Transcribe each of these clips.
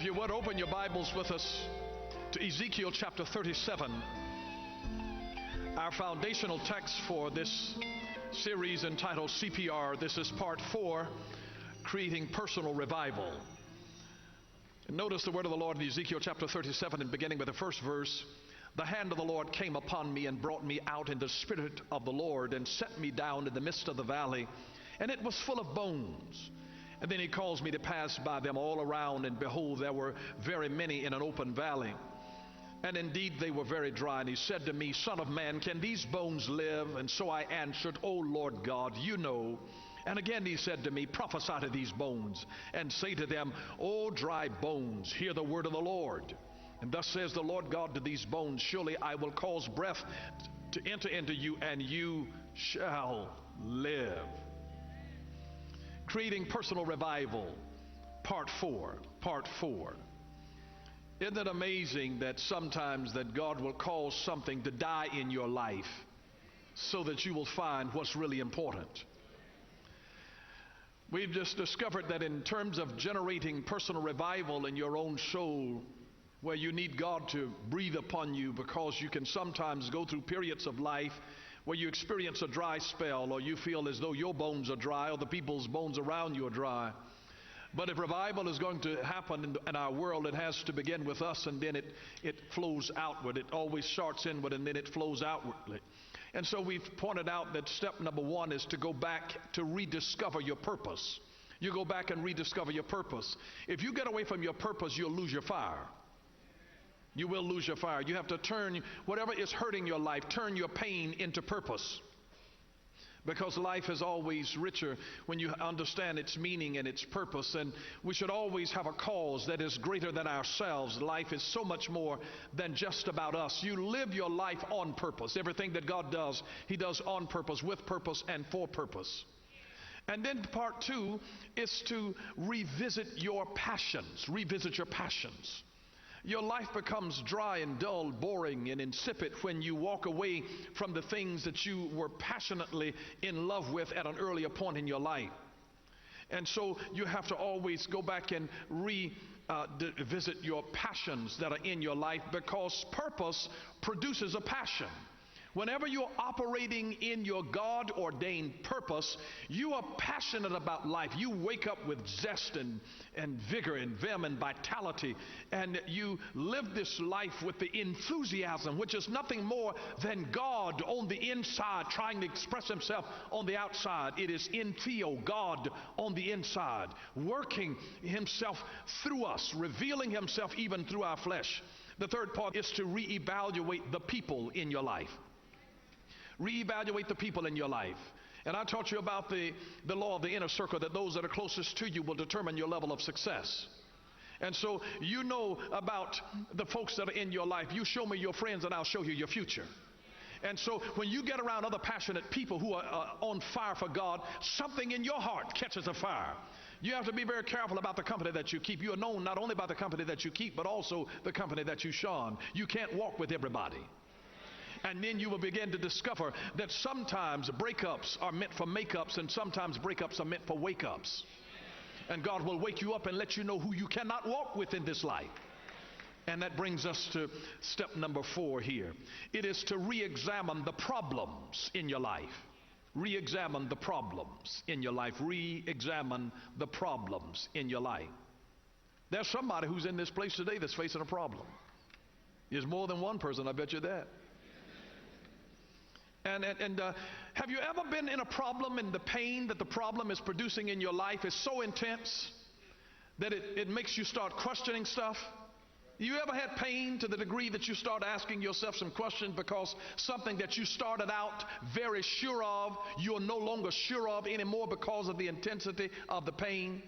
you would, open your Bibles with us to Ezekiel Chapter 37. Our foundational text for this series entitled CPR. This is part 4, Creating Personal Revival. And notice the word of the Lord in Ezekiel Chapter 37, and beginning with the first verse. The hand of the Lord came upon me and brought me out in the spirit of the Lord and set me down in the midst of the valley, and it was full of bones. And then he caused me to pass by them all around, and behold, there were very many in an open valley. And indeed they were very dry. And he said to me, Son of man, can these bones live? And so I answered, O Lord God, you know. And again he said to me, Prophesy to these bones, and say to them, O dry bones, hear the word of the Lord. And thus says the Lord God to these bones, Surely I will cause breath to enter into you, and you shall live. Creating Personal Revival, part 4. Isn't it amazing that sometimes that God will cause something to die in your life so that you will find what's really important? We've just discovered that in terms of generating personal revival in your own soul, where you need God to breathe upon you, because you can sometimes go through periods of life where you experience a dry spell, or you feel as though your bones are dry, or the people's bones around you are dry. But if revival is going to happen in our world, it has to begin with us, and then it flows outward. It always starts inward, and then it flows outwardly. And so we've pointed out that step number 1 is to go back to rediscover your purpose. You go back and rediscover your purpose. If you get away from your purpose, you'll lose your fire. You will lose your fire. You have to turn whatever is hurting your life, turn your pain into purpose. Because life is always richer when you understand its meaning and its purpose. And we should always have a cause that is greater than ourselves. Life is so much more than just about us. You live your life on purpose. Everything that God does, He does on purpose, with purpose, and for purpose. And then part 2 is to revisit your passions. Revisit your passions. Your life becomes dry and dull, boring and insipid when you walk away from the things that you were passionately in love with at an earlier point in your life. And so you have to always go back and revisit your passions that are in your life, because purpose produces a passion. Whenever you're operating in your God-ordained purpose, you are passionate about life. You wake up with zest and vigor and vim and vitality, and you live this life with the enthusiasm, which is nothing more than God on the inside trying to express Himself on the outside. It is in Theo, God on the inside, working Himself through us, revealing Himself even through our flesh. The third part is to reevaluate the people in your life. Reevaluate the people in your life. And I taught you about the law of the inner circle, that those that are closest to you will determine your level of success. And so you know about the folks that are in your life. You show me your friends and I'll show you your future. And so when you get around other passionate people who are on fire for God, something in your heart catches a fire. You have to be very careful about the company that you keep. You are known not only by the company that you keep, but also the company that you shun. You can't walk with everybody. And then you will begin to discover that sometimes breakups are meant for makeups, and sometimes breakups are meant for wake-ups. And God will wake you up and let you know who you cannot walk with in this life. And that brings us to step number 4 here. It is to re-examine the problems in your life. Re-examine the problems in your life. Re-examine the problems in your life. There's somebody who's in this place today that's facing a problem. There's more than one person, I bet you that. And have you ever been in a problem, and the pain that the problem is producing in your life is so intense that it makes you start questioning stuff? You ever had pain to the degree that you start asking yourself some questions because something that you started out very sure of, you're no longer sure of anymore because of the intensity of the pain?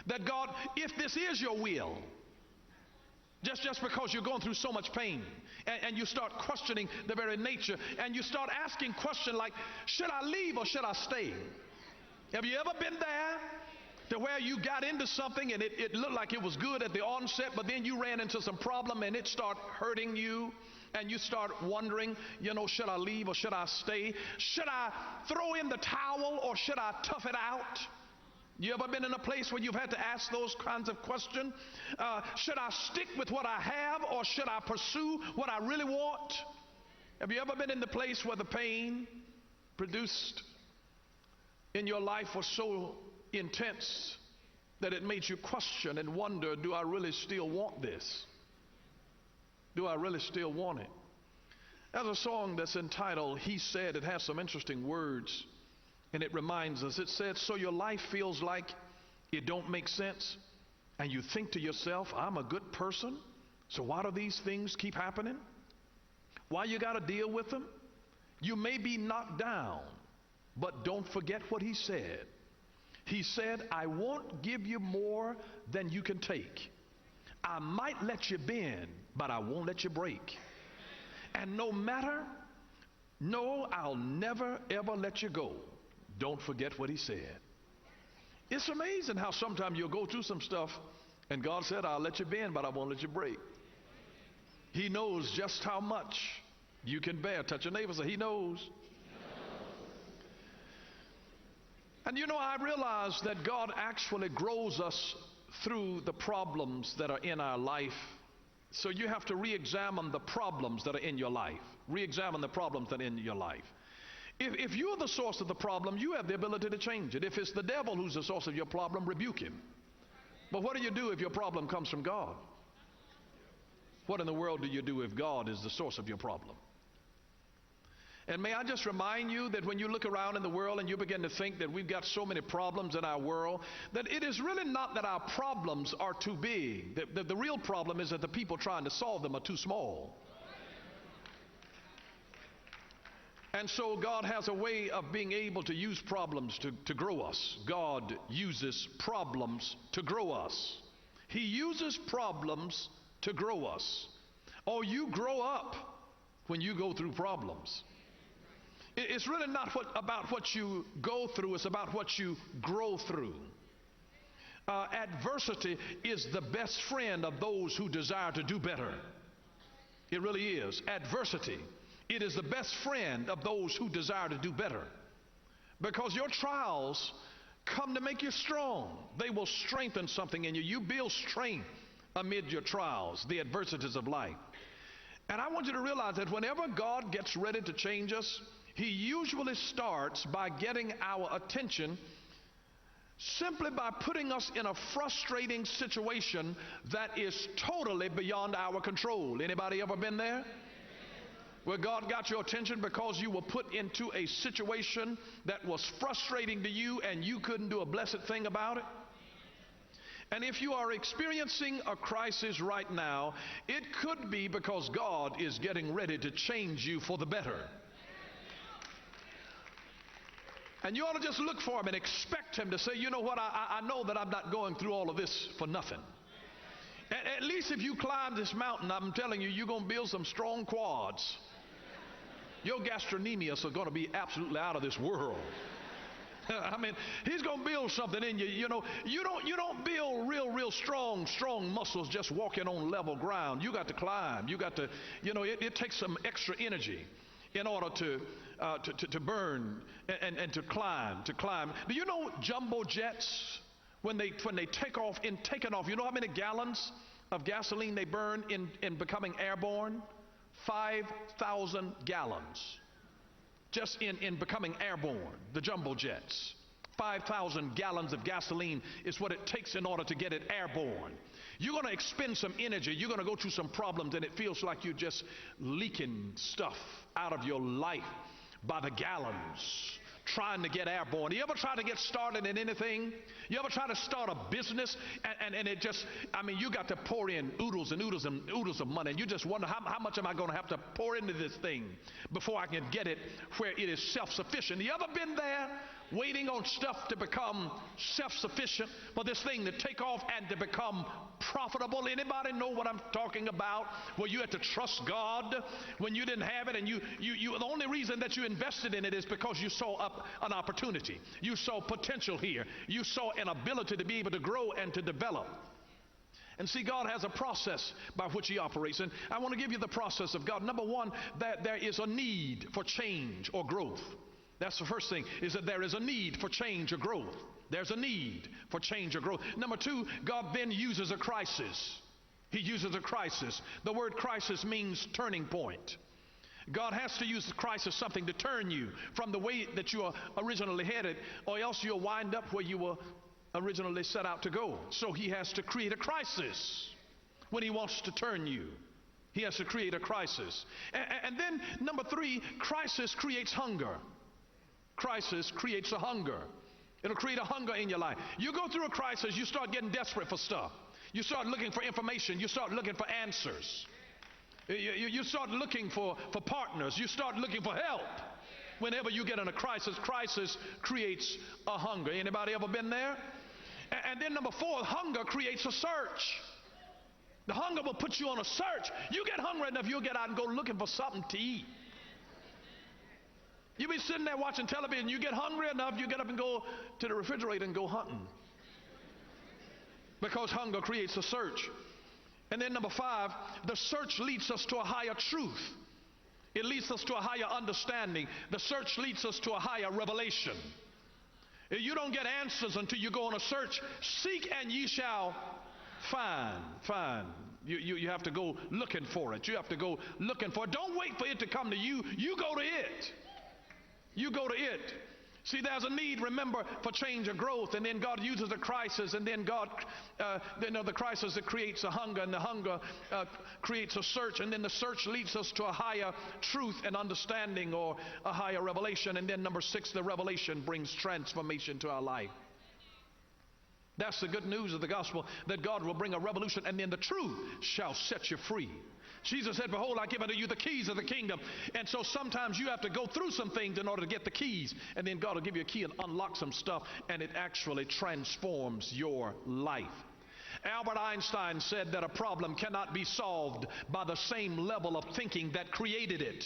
That God, if this is your will, just because you're going through so much pain, and you start questioning the very nature, and you start asking questions like, should I leave or should I stay? Have you ever been there to where you got into something and it looked like it was good at the onset, but then you ran into some problem and it started hurting you, and you start wondering, should I leave or should I stay? Should I throw in the towel or should I tough it out? You ever been in a place where you've had to ask those kinds of questions? Should I stick with what I have, or should I pursue what I really want? Have you ever been in the place where the pain produced in your life was so intense that it made you question and wonder, do I really still want this? Do I really still want it? There's a song that's entitled, He Said. It has some interesting words, and it reminds us. It said, so your life feels like it don't make sense, and you think to yourself, I'm a good person, so why do these things keep happening? Why you got to deal with them? You may be knocked down, but don't forget what he said. He said, I won't give you more than you can take. I might let you bend, but I won't let you break. And I'll never ever let you go. Don't forget what he said. It's amazing how sometimes you'll go through some stuff and God said, I'll let you bend, but I won't let you break. He knows just how much you can bear. Touch your neighbor and say, he knows. And you know, I realize that God actually grows us through the problems that are in our life. So you have to re-examine the problems that are in your life. Re-examine the problems that are in your life. If you're the source of the problem, you have the ability to change it. If it's the devil who's the source of your problem, rebuke him. But what do you do if your problem comes from God? What in the world do you do if God is the source of your problem? And may I just remind you that when you look around in the world and you begin to think that we've got so many problems in our world, that it is really not that our problems are too big. The real problem is that the people trying to solve them are too small. And so God has a way of being able to use problems to grow us. God uses problems to grow us. He uses problems to grow us. Oh, you grow up when you go through problems. It's really not about what you go through, it's about what you grow through. Adversity is the best friend of those who desire to do better. It really is. Adversity, it is the best friend of those who desire to do better. Because your trials come to make you strong. They will strengthen something in you. You build strength amid your trials, the adversities of life. And I want you to realize that whenever God gets ready to change us, he usually starts by getting our attention simply by putting us in a frustrating situation that is totally beyond our control. Anybody ever been there? Where God got your attention because you were put into a situation that was frustrating to you and you couldn't do a blessed thing about it? And if you are experiencing a crisis right now, it could be because God is getting ready to change you for the better. And you ought to just look for him and expect him to say, you know what, I know that I'm not going through all of this for nothing. At least if you climb this mountain, I'm telling you, you're going to build some strong quads. Your gastrocnemius are going to be absolutely out of this world. I mean, he's going to build something in you. You know, you don't build real strong muscles just walking on level ground. You got to climb. You got to, it takes some extra energy in order to burn and to climb. Do you know jumbo jets, when they take off, you know how many gallons of gasoline they burn in becoming airborne? 5,000 gallons. Just in becoming airborne, the jumbo jets. 5,000 gallons of gasoline is what it takes in order to get it airborne. You're going to expend some energy. You're going to go through some problems, and it feels like you're just leaking stuff out of your life by the gallons, trying to get airborne. You ever try to get started in anything? You ever try to start a business and it just, you got to pour in oodles and oodles and oodles of money, and you just wonder how much am I going to have to pour into this thing before I can get it where it is self-sufficient? You ever been there waiting on stuff to become self-sufficient, for this thing to take off and to become profitable? Anybody know what I'm talking about? Where you had to trust God when you didn't have it, and you the only reason that you invested in it is because you saw an opportunity. You saw potential here. You saw an ability to be able to grow and to develop. And see, God has a process by which he operates, and I want to give you the process of God. Number one, that there is a need for change or growth. That's the first thing, is that there is a need for change or growth. There's a need for change or growth. Number two, God then uses a crisis. He uses a crisis. The word crisis means turning point. God has to use the crisis, something to turn you from the way that you are originally headed, or else you'll wind up where you were originally set out to go. So he has to create a crisis when he wants to turn you. He has to create a crisis. And then number three, crisis creates hunger. Crisis creates a hunger. It'll create a hunger in your life. You go through a crisis, you start getting desperate for stuff. You start looking for information. You start looking for answers. You start looking for partners. You start looking for help. Whenever you get in a crisis, crisis creates a hunger. Anybody ever been there? And then number four, hunger creates a search. The hunger will put you on a search. You get hungry enough, you'll get out and go looking for something to eat. You be sitting there watching television, you get hungry enough, you get up and go to the refrigerator and go hunting. Because hunger creates a search. And then number five, the search leads us to a higher truth. It leads us to a higher understanding. The search leads us to a higher revelation. You don't get answers until you go on a search. Seek and ye shall find. You have to go looking for it. You have to go looking for it. Don't wait for it to come to you. You go to it. You go to it. See, there's a need, remember, for change or growth, and then God uses a crisis, and then the crisis that creates a hunger, and the hunger creates a search, and then the search leads us to a higher truth and understanding, or a higher revelation, and then number six, the revelation brings transformation to our life. That's the good news of the gospel, that God will bring a revolution, and then the truth shall set you free. Jesus said, behold, I give unto you the keys of the kingdom. And so sometimes you have to go through some things in order to get the keys. And then God will give you a key and unlock some stuff, and it actually transforms your life. Albert Einstein said that a problem cannot be solved by the same level of thinking that created it.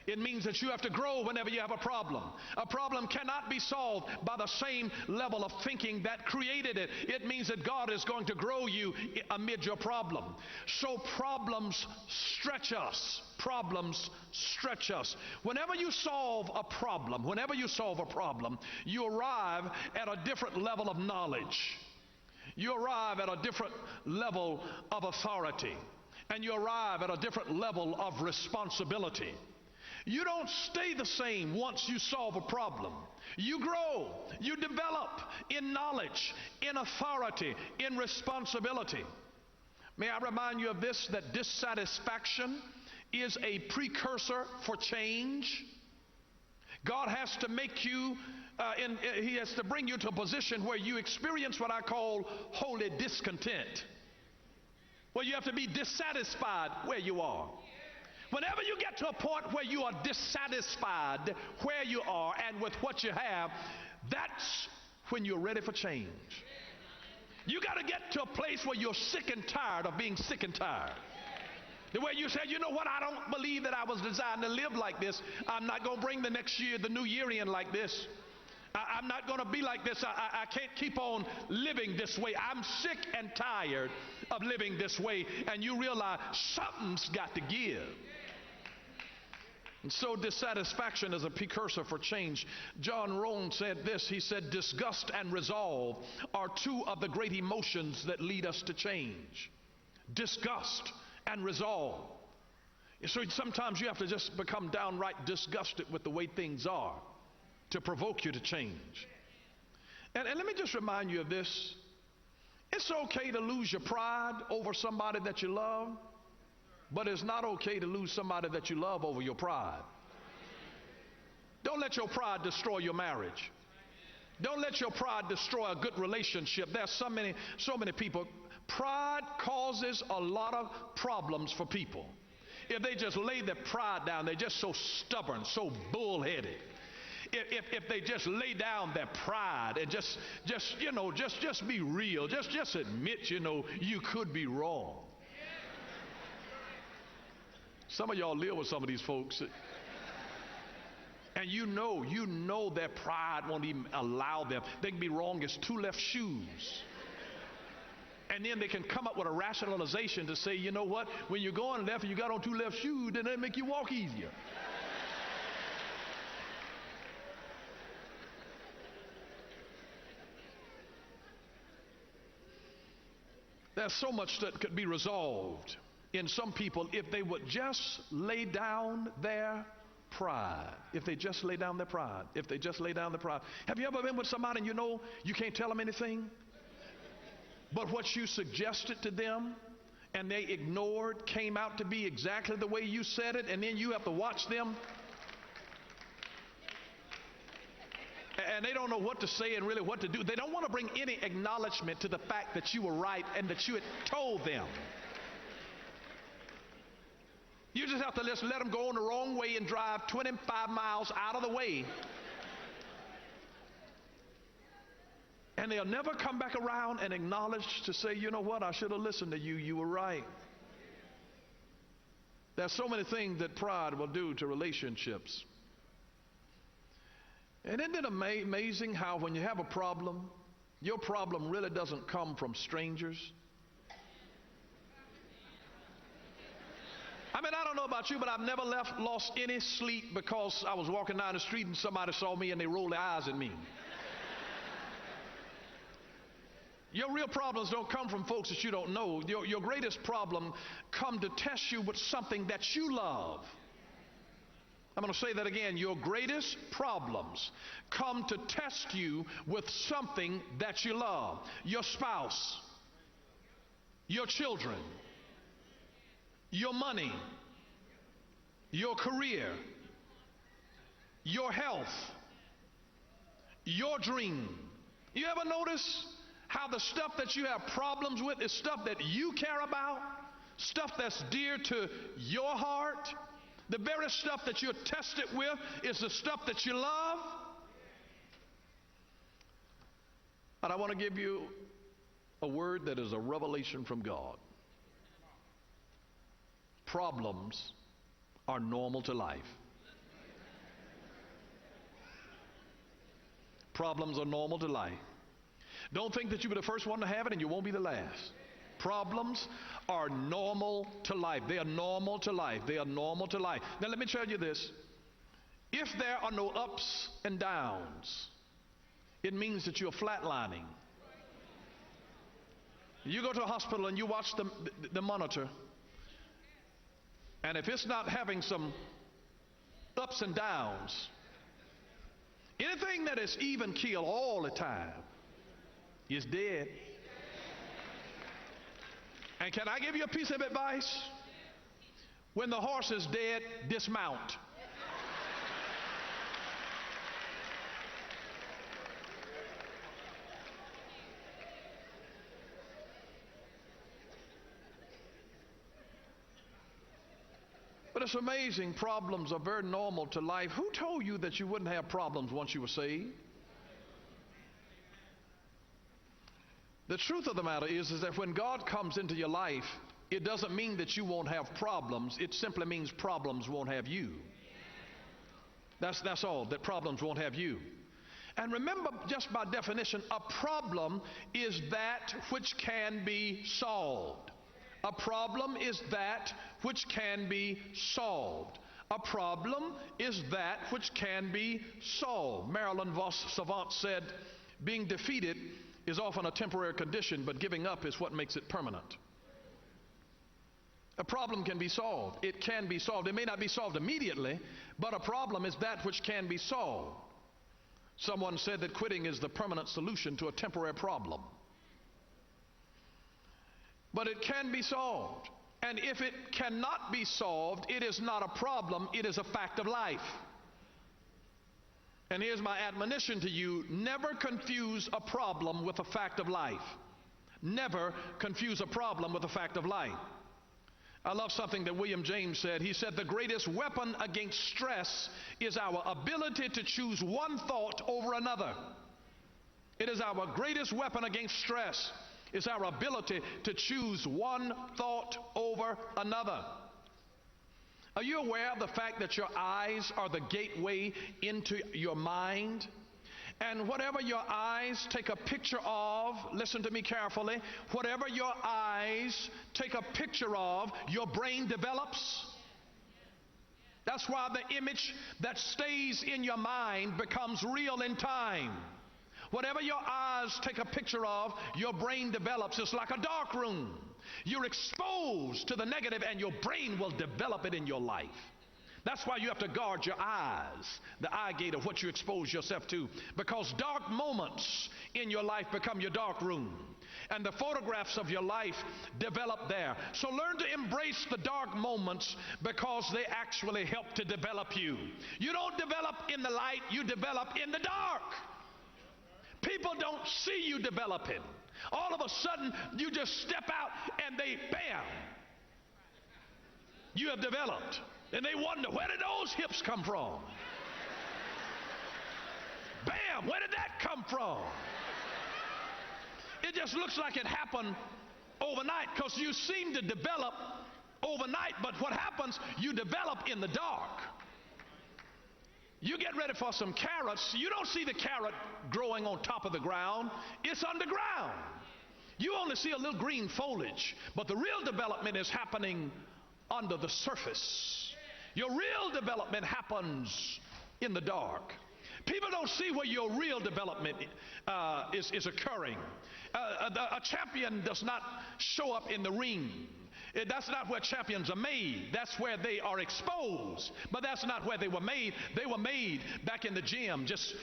It means that you have to grow whenever you have a problem. A problem cannot be solved by the same level of thinking that created it. It means that God is going to grow you amid your problem. So problems stretch us. Problems stretch us. Whenever you solve a problem, you arrive at a different level of knowledge. You arrive at a different level of authority. And you arrive at a different level of responsibility. You don't stay the same once you solve a problem. You grow, you develop in knowledge, in authority, in responsibility. May I remind you of this, that dissatisfaction is a precursor for change. God has to make you, He has to bring you to a position where you experience what I call holy discontent. Where you have to be dissatisfied where you are. Whenever you get to a point where you are dissatisfied where you are and with what you have, that's when you're ready for change. You got to get to a place where you're sick and tired of being sick and tired. The way you said, you know what, I don't believe that I was designed to live like this. I'm not going to bring the next year, the new year in like this. I'm not going to be like this. I can't keep on living this way. I'm sick and tired of living this way. And you realize something's got to give. And so dissatisfaction is a precursor for change. John Rohn said this. He said, disgust and resolve are two of the great emotions that lead us to change. Disgust and resolve. So sometimes you have to just become downright disgusted with the way things are to provoke you to change. And let me just remind you of this. It's okay to lose your pride over somebody that you love, but it's not okay to lose somebody that you love over your pride. Don't let your pride destroy your marriage. Don't let your pride destroy a good relationship. There's so many people. Pride causes a lot of problems for people. If they just lay their pride down, they're just so stubborn, so bullheaded. If they just lay down their pride and just be real, just admit, you could be wrong. Some of y'all live with some of these folks, and you know their pride won't even allow them. They can be wrong as two left shoes. And then they can come up with a rationalization to say, you know what, when you're going left and you got on two left shoes, then they make you walk easier. There's so much that could be resolved in some people if they would just lay down their pride. If they just lay down their pride. If they just lay down their pride. Have you ever been with somebody and you know you can't tell them anything? But what you suggested to them and they ignored came out to be exactly the way you said it, and then you have to watch them. And they don't know what to say and really what to do. They don't want to bring any acknowledgement to the fact that you were right and that you had told them. You just have to let them go on the wrong way and drive 25 miles out of the way. And they'll never come back around and acknowledge to say, you know what, I should have listened to you. You were right. There's so many things that pride will do to relationships. And isn't it amazing how when you have a problem, your problem really doesn't come from strangers? I mean, I don't know about you, but I've never lost any sleep because I was walking down the street and somebody saw me and they rolled their eyes at me. Your real problems don't come from folks that you don't know. Your greatest problem come to test you with something that you love. I'm going to say that again. Your greatest problems come to test you with something that you love. Your spouse, your children, your money, your career, your health, your dream. You ever notice how the stuff that you have problems with is stuff that you care about, stuff that's dear to your heart? The very stuff that you're tested with is the stuff that you love. And I want to give you a word that is a revelation from God. Problems are normal to life. Problems are normal to life. Don't think that you'll be the first one to have it and you won't be the last. Problems are normal to life. They are normal to life. They are normal to life. Now let me tell you this. If there are no ups and downs, it means that you're flatlining. You go to a hospital and you watch the monitor, and if it's not having some ups and downs, anything that is even keel all the time is dead. And can I give you a piece of advice? When the horse is dead, dismount. But it's amazing, problems are very normal to life. Who told you that you wouldn't have problems once you were saved? The truth of the matter is that when God comes into your life, it doesn't mean that you won't have problems. It simply means problems won't have you. That's all, that problems won't have you. And remember, just by definition, a problem is that which can be solved. A problem is that which can be solved. A problem is that which can be solved. Marilyn Vos Savant said, being defeated is often a temporary condition, but giving up is what makes it permanent. A problem can be solved. It can be solved. It may not be solved immediately, but a problem is that which can be solved. Someone said that quitting is the permanent solution to a temporary problem. But it can be solved. And if it cannot be solved, it is not a problem, it is a fact of life. And here's my admonition to you: never confuse a problem with a fact of life. Never confuse a problem with a fact of life. I love something that William James said. He said, the greatest weapon against stress is our ability to choose one thought over another. It is our greatest weapon against stress, is our ability to choose one thought over another. Are you aware of the fact that your eyes are the gateway into your mind? And whatever your eyes take a picture of, listen to me carefully, whatever your eyes take a picture of, your brain develops. That's why the image that stays in your mind becomes real in time. Whatever your eyes take a picture of, your brain develops. It's like a dark room. You're exposed to the negative, and your brain will develop it in your life. That's why you have to guard your eyes, the eye gate of what you expose yourself to, because dark moments in your life become your dark room, and the photographs of your life develop there. So learn to embrace the dark moments, because they actually help to develop you. You don't develop in the light, you develop in the dark. People don't see you developing. All of a sudden, you just step out and they, bam, you have developed. And they wonder, where did those hips come from? Bam, where did that come from? It just looks like it happened overnight, because you seem to develop overnight, but what happens, you develop in the dark. You get ready for some carrots. You don't see the carrot growing on top of the ground. It's underground. You only see a little green foliage, but the real development is happening under the surface. Your real development happens in the dark. People don't see where your real development is occurring. A champion does not show up in the ring. That's not where champions are made. That's where they are exposed. But that's not where they were made. They were made back in the gym, just,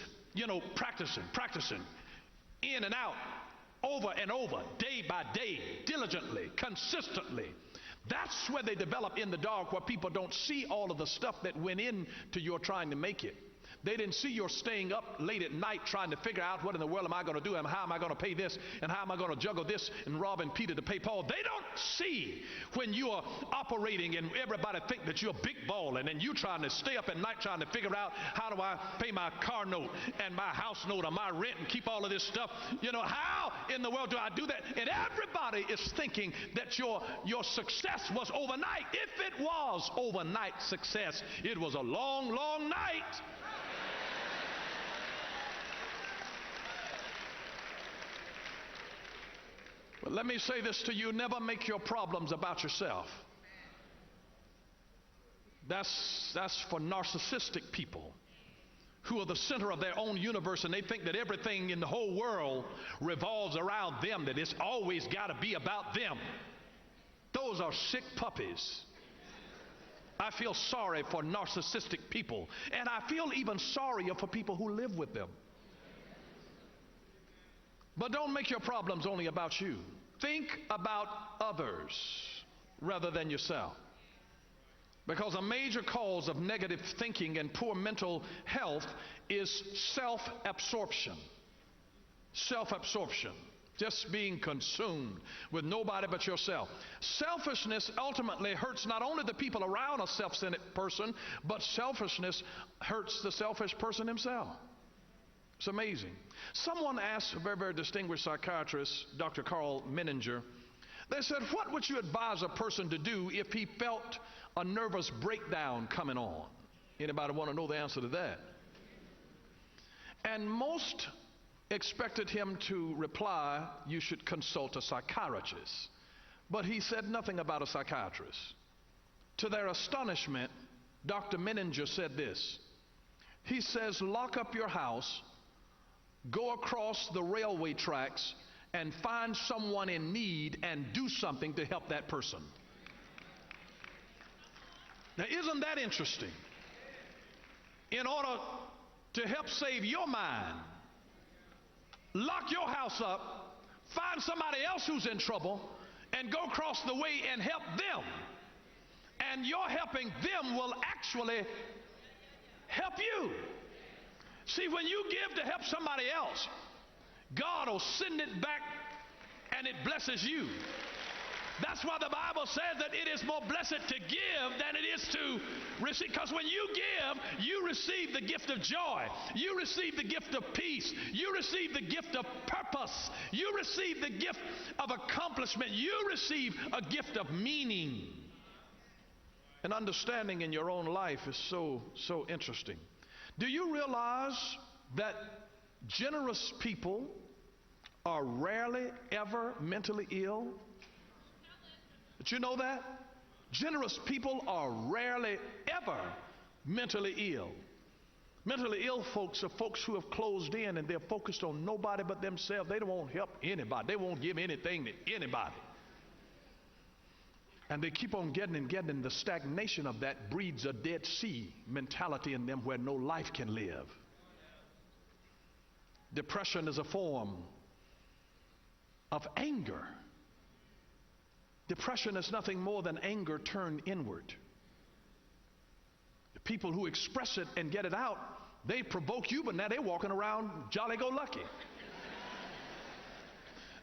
practicing, in and out, over and over, day by day, diligently, consistently. That's where they develop, in the dark, where people don't see all of the stuff that went into your trying to make it. They didn't see your staying up late at night trying to figure out, what in the world am I going to do, and how am I going to pay this, and how am I going to juggle this, and robbing Peter to pay Paul. They don't see when you are operating and everybody think that you're big balling, and you trying to stay up at night trying to figure out, how do I pay my car note and my house note or my rent and keep all of this stuff. How in the world do I do that? And everybody is thinking that your success was overnight. If it was overnight success, it was a long, long night. But let me say this to you: never make your problems about yourself. That's for narcissistic people who are the center of their own universe, and they think that everything in the whole world revolves around them, that it's always got to be about them. Those are sick puppies. I feel sorry for narcissistic people, and I feel even sorrier for people who live with them. But don't make your problems only about you. Think about others rather than yourself. Because a major cause of negative thinking and poor mental health is self-absorption. Self-absorption. Just being consumed with nobody but yourself. Selfishness ultimately hurts not only the people around a self-centered person, but selfishness hurts the selfish person himself. It's amazing. Someone asked a very, very distinguished psychiatrist, Dr. Carl Menninger, they said, what would you advise a person to do if he felt a nervous breakdown coming on? Anybody want to know the answer to that? And most expected him to reply, you should consult a psychiatrist. But he said nothing about a psychiatrist. To their astonishment, Dr. Menninger said this. He says, lock up your house, go across the railway tracks, and find someone in need and do something to help that person. Now, isn't that interesting? In order to help save your mind, lock your house up, find somebody else who's in trouble, and go across the way and help them. And your helping them will actually help you. See, when you give to help somebody else, God will send it back and it blesses you. That's why the Bible says that it is more blessed to give than it is to receive. Because when you give, you receive the gift of joy. You receive the gift of peace. You receive the gift of purpose. You receive the gift of accomplishment. You receive a gift of meaning. And understanding in your own life is so interesting. Do you realize that generous people are rarely ever mentally ill? Did you know that? Generous people are rarely ever mentally ill. Mentally ill folks are folks who have closed in and they're focused on nobody but themselves. They don't want to help anybody. They won't give anything to anybody. And they keep on getting and getting, and the stagnation of that breeds a Dead Sea mentality in them where no life can live. Depression is a form of anger. Depression is nothing more than anger turned inward. The people who express it and get it out, they provoke you, but now they're walking around jolly-go-lucky.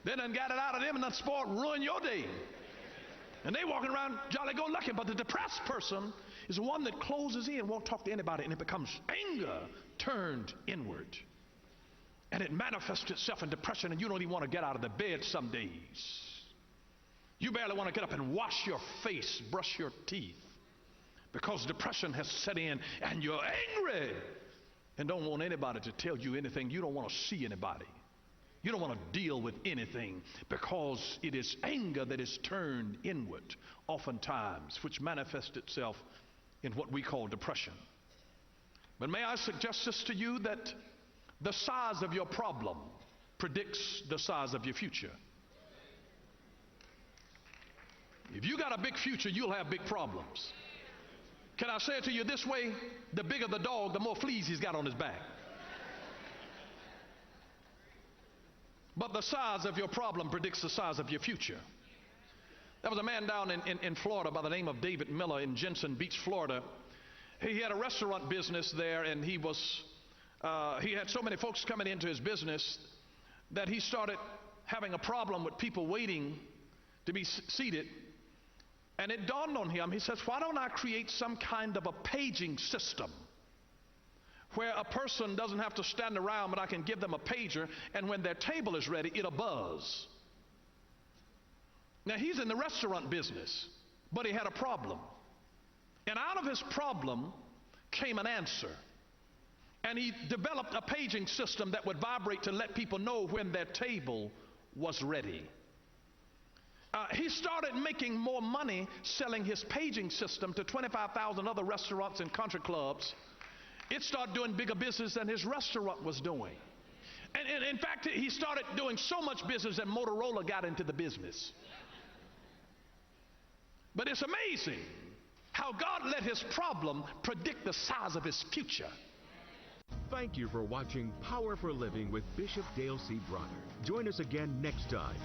They done got it out of them and done spoiled, ruin your day. And they walking around jolly-go-lucky. But the depressed person is the one that closes in, won't talk to anybody, and it becomes anger turned inward. And it manifests itself in depression, and you don't even want to get out of the bed some days. You barely want to get up and wash your face, brush your teeth, because depression has set in and you're angry and don't want anybody to tell you anything. You don't want to see anybody. You don't want to deal with anything, because it is anger that is turned inward oftentimes, which manifests itself in what we call depression. But may I suggest this to you, that the size of your problem predicts the size of your future. If you got a big future, you'll have big problems. Can I say it to you this way? The bigger the dog, the more fleas he's got on his back. But the size of your problem predicts the size of your future. There was a man down in Florida by the name of David Miller in Jensen Beach, Florida. He had a restaurant business there, and he had so many folks coming into his business that he started having a problem with people waiting to be seated. And it dawned on him, he says, why don't I create some kind of a paging system where a person doesn't have to stand around, but I can give them a pager, and when their table is ready, it'll buzz. Now, he's in the restaurant business, but he had a problem. And out of his problem came an answer. And he developed a paging system that would vibrate to let people know when their table was ready. He started making more money selling his paging system to 25,000 other restaurants and country clubs. It started doing bigger business than his restaurant was doing. And in fact, he started doing so much business that Motorola got into the business. But it's amazing how God let his problem predict the size of his future. Thank you for watching Power for Living with Bishop Dale C. Bronner. Join us again next time